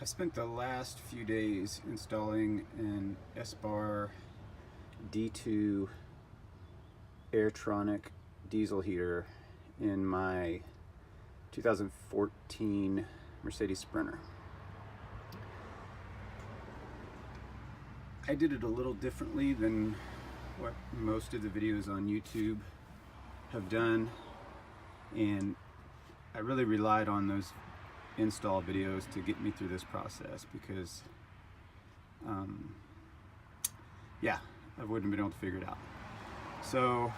I spent the last few days installing an Espar D2 Airtronic diesel heater in my 2014 Mercedes Sprinter. I did it a little differently than what most of the videos on YouTube have done, and I really relied on those install videos to get me through this process because yeah, I wouldn't have been able to figure it out. So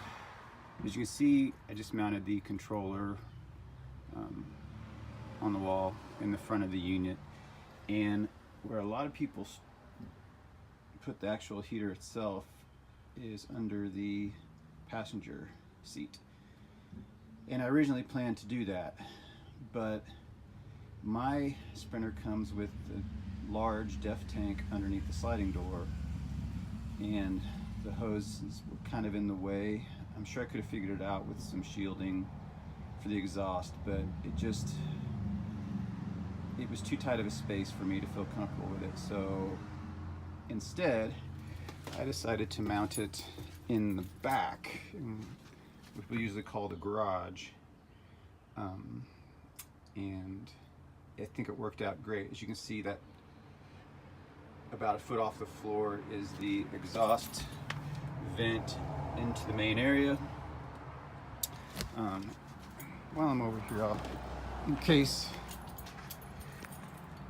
as you can see, I just mounted the controller on the wall in the front of the unit, and where a lot of people put the actual heater itself is under the passenger seat. And I originally planned to do that, but my Sprinter comes with a large def tank underneath the sliding door, and the hoses were kind of in the way. I'm sure I could have figured it out with some shielding for the exhaust, but it was too tight of a space for me to feel comfortable with it. So instead, I decided to mount it in the back, which we usually call the garage, and I think it worked out great. As you can see, that about a foot off the floor is the exhaust vent into the main area. While I'm over here, in case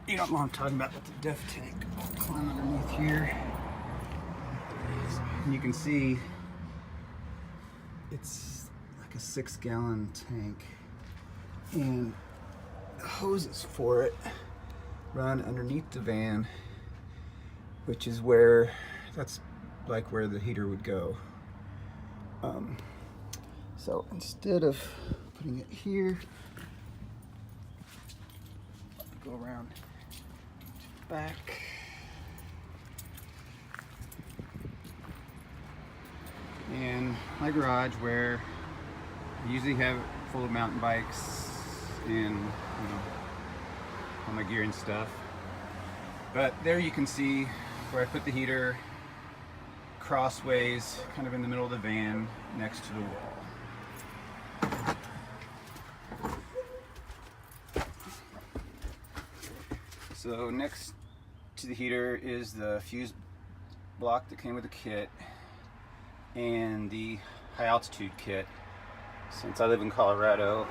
you don't know what I'm talking about with the def tank, I'll climb underneath here. And you can see it's like a 6-gallon tank, and the hoses for it run underneath the van, which is that's like where the heater would go. So instead of putting it here, go around to the back. And my garage, where I usually have it full of mountain bikes and all my gear and stuff. But there you can see where I put the heater crossways, kind of in the middle of the van next to the wall. So next to the heater is the fuse block that came with the kit and the high altitude kit. Since I live in Colorado,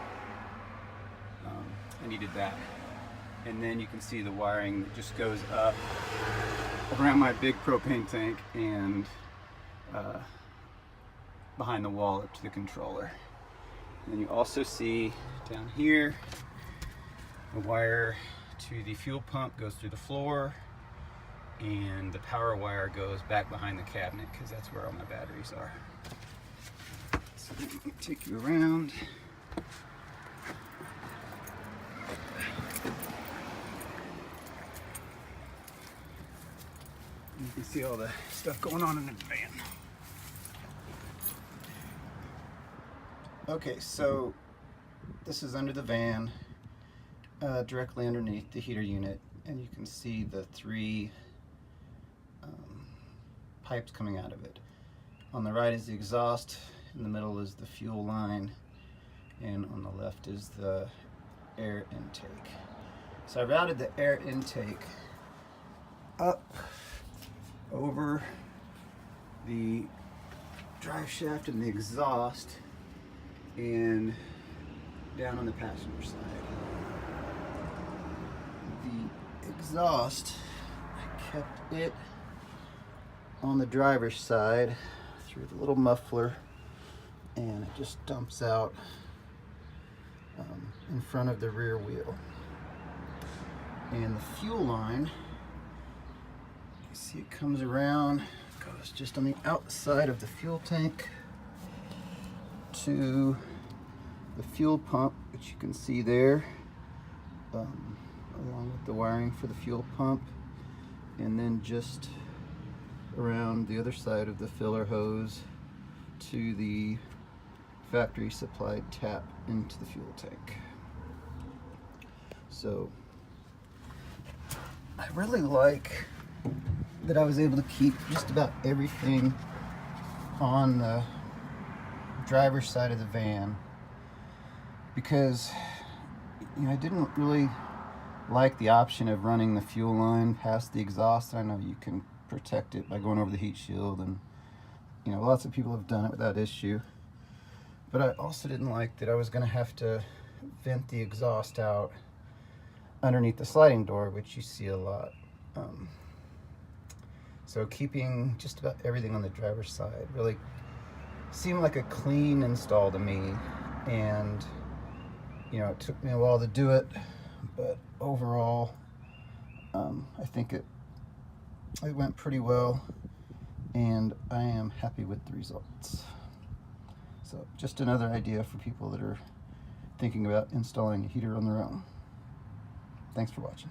I needed that. And then you can see the wiring that just goes up around my big propane tank and behind the wall up to the controller. And then you also see down here the wire to the fuel pump goes through the floor, and the power wire goes back behind the cabinet because that's where all my batteries are. So let me take you around. You can see all the stuff going on in the van. Okay, so this is under the van, directly underneath the heater unit, and you can see the 3 pipes coming out of it. On the right is the exhaust, in the middle is the fuel line, and on the left is the air intake. So I routed the air intake up over the drive shaft and the exhaust and down on the passenger side. The exhaust, I kept it on the driver's side through the little muffler, and it just dumps out in front of the rear wheel. And the fuel line, you see it comes around, goes just on the outside of the fuel tank to the fuel pump, which you can see there, along with the wiring for the fuel pump, and then just around the other side of the filler hose to the factory supplied tap into the fuel tank. So I really like that I was able to keep just about everything on the driver's side of the van, because I didn't really like the option of running the fuel line past the exhaust. I know you can protect it by going over the heat shield, and lots of people have done it without issue. But I also didn't like that I was going to have to vent the exhaust out underneath the sliding door, which you see a lot. So keeping just about everything on the driver's side really seemed like a clean install to me, and it took me a while to do it, but overall I think it went pretty well, and I am happy with the results. So just another idea for people that are thinking about installing a heater on their own. Thanks for watching.